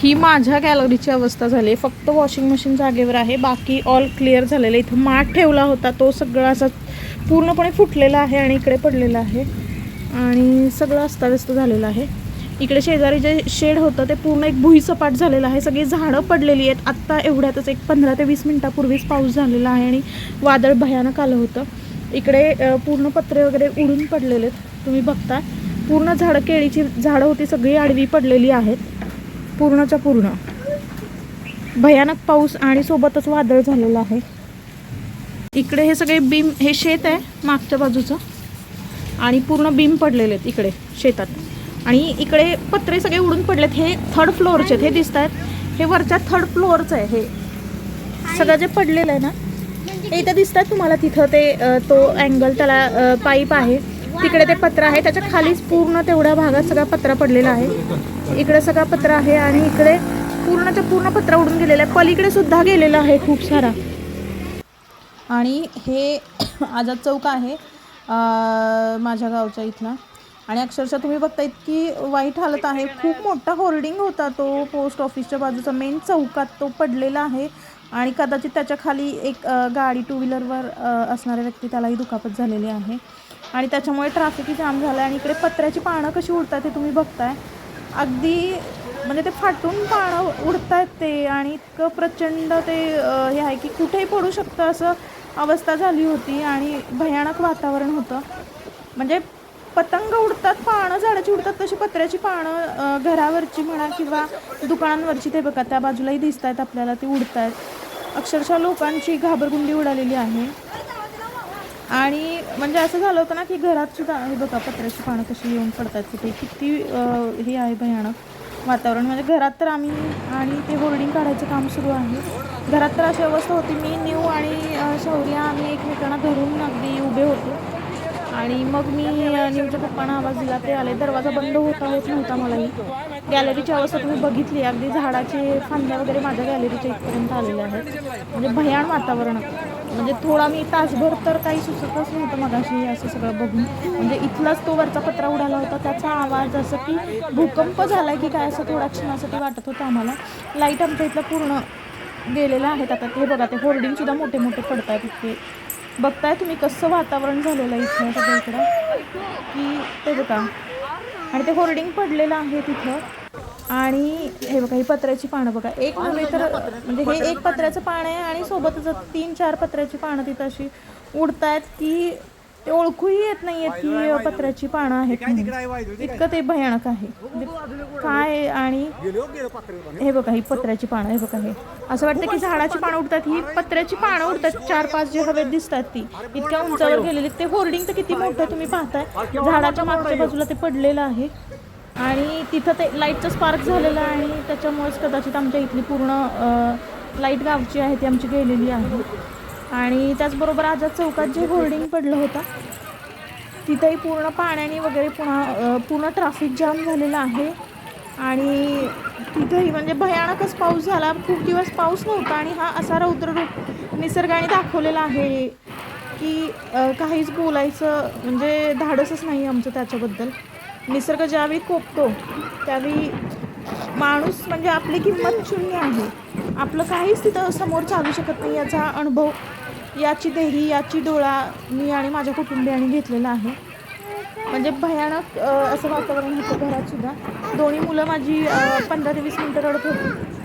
ही माझ्या गॅलरीची अवस्था झाली आहे. फक्त वॉशिंग मशीन जागेवर आहे, बाकी ऑल क्लिअर झालेलं आहे. इथं माठ ठेवला होता तो सगळा असा पूर्णपणे फुटलेला आहे आणि इकडे पडलेला आहे आणि सगळं अस्ताव्यस्त झालेलं आहे. इकडे शेजारी जे शेड होतं ते पूर्ण एक भुईसपाट झालेलं आहे. सगळी झाडं पडलेली आहेत. आत्ता एवढ्यातच एक 15 ते 20 मिनटापूर्वीच पाऊस झालेला आहे आणि वादळ भयानक आलं होतं. इकडे पूर्ण पत्रे वगैरे उडून पडलेले आहेत. तुम्ही बघता पूर्ण झाडं, केळीची झाडं होती सगळी आडवी पडलेली आहेत. पूर्णच्या पूर्ण भयानक पाऊस आणि सोबतच वादळ झालेलं आहे. इकडे हे सगळे बीम, हे शेत आहे मागच्या बाजूचं आणि पूर्ण बीम पडलेले आहेत इकडे शेतात. आणि इकडे पत्रे सगळे उडून पडलेत. हे 3rd फ्लोअरचे आहेत, हे दिसत आहेत. हे वरच्या 3rd फ्लोअरचं आहे. हे सगळं जे पडलेलं आहे ना हे इथं दिसत आहेत तुम्हाला. तिथं ते तो अँगल, त्याला पाईप आहे, तिकडे ते पत्र आहे. त्याच्या खालीच पूर्ण तेवढ्या भागात सगळा पत्रा पडलेला आहे. इकडे सगळा पत्रा आहे आणि इकडे पूर्णच्या पूर्ण पत्रा उडून गेलेला आहे. पलीकडे सुद्धा गेलेला आहे खूप सारा. आणि हे आझाद चौक आहे माझ्या गावच्या इथला. आणि अक्षरशः तुम्ही बघता इतकी वाईट हालत आहे. खूप मोठा होर्डिंग होता तो पोस्ट ऑफिसच्या बाजूचा मेन चौकात, तो पडलेला आहे. आणि कदाचित त्याच्या खाली एक गाडी, 2 व्हीलरवर असणाऱ्या व्यक्ती, त्यालाही दुखापत झालेली आहे. आणि त्याच्यामुळे ट्रॅफिकही जाम झालं आहे. आणि इकडे पत्र्याची पानं कशी उडतात ते तुम्ही बघताय. अगदी म्हणजे ते फाटून पानं उडत आहेत ते. आणि इतकं प्रचंड ते हे आहे की कुठेही पडू शकतं असं अवस्था झाली होती. आणि भयानक वातावरण होतं. म्हणजे पतंग उडतात, पानं झाडाची उडतात, तशी पत्र्याची पानं घरावरची म्हणा किंवा दुकानांवरची, ते बघा त्या बाजूलाही दिसत आहेत आपल्याला, ती उडत आहेत. अक्षरशः लोकांची घाबरगुंडी उडालेली आहे. आणि म्हणजे असं झालं होतं ना की घरात सुद्धा हे बघा पत्र्याची पानं कशी येऊन पडतात तिथे. किती हे आहे भयानक वातावरण. म्हणजे घरात तर आम्ही, आणि ते होर्डिंग काढायचं काम सुरू आहे. घरात तर अशी अवस्था होती, मी न्यू आणि शौर्या आम्ही एकमेकांना धरून अगदी उभे होतो. आणि मग मी न्यूच्या पप्पांना आवाज दिला, ते आले. दरवाजा बंद होत नव्हता मलाही. गॅलरीची अवस्था तुम्ही बघितली, अगदी झाडाचे फांद्या वगैरे माझ्या गॅलरीच्या इथपर्यंत आलेल्या आहेत. म्हणजे भयान वातावरण. म्हणजे थोडा मी तासभर तर काही सुचतच नव्हतं मगाशी असं सगळं बघून. म्हणजे इथलाच तो वरचा पत्रा उडाला होता, त्याचा आवाज असं की भूकंप झाला की काय असं थोड्या क्षणासाठी वाटत होतं आम्हाला. लाईट आमच्या इथलं पूर्ण गेलेलं आहेत. आता ते बघा, ते होर्डिंगसुद्धा मोठे मोठे पडत आहेत इतके. बघताय तुम्ही कसं वातावरण झालेलं आहे इथं सगळीकडं की ते बघा. आणि ते होर्डिंग पडलेलं आहे तिथं. आणि हे बघा, ही पत्र्याची पानं बघा. एक नव्हे तर म्हणजे हे एक पत्र्याचं पान आहे आणि सोबतच 3-4 पत्र्याची पानं तिथं अशी उडत आहेत की ते ओळखूही येत नाही आहेत की पत्र्याची पानं आहेत म्हणून. इतकं ते भयानक आहे काय. आणि हे बघा, ही पत्र्याची पानं, हे बघा, हे असं वाटतं की झाडाची पानं उडतात, ही पत्र्याची पानं उडतात. 4-5 जे हवेत दिसतात ती इतक्या उंचावर गेलेली. ते होर्डिंग तर किती मोठं तुम्ही पाहताय. झाडाच्या मागच्या बाजूला ते पडलेलं आहे. आणि तिथं ते लाईटचं स्पार्क झालेलं आहे आणि त्याच्यामुळेच कदाचित आमच्या इथली पूर्ण लाईट गावची आहे ती आमची गेलेली आहे. आणि त्याचबरोबर आझाद चौकात जे होर्डिंग पडलं होतं तिथंही पूर्ण पाण्याने वगैरे पूर्ण ट्रॅफिक जाम झालेलं आहे. आणि तिथंही म्हणजे भयानकच पाऊस झाला. खूप दिवस पाऊस नव्हता आणि हा असा रौद्ररूप निसर्गाने दाखवलेला आहे की काहीच बोलायचं म्हणजे धाडसच नाही आमचं त्याच्याबद्दल. निसर्ग ज्यावेळी कोपतो त्यावेळी माणूस म्हणजे आपली किंमत शून्य आहे. आपलं काहीच तिथं समोर चालू शकत नाही. याचा अनुभव, याची देही, याची डोळा मी आणि माझ्या कुटुंबियांनी घेतलेला आहे. म्हणजे भयानक असं वातावरण होतं घरात सुद्धा. दोन्ही मुलं माझी 15 ते 20 मिनटं रडत होती.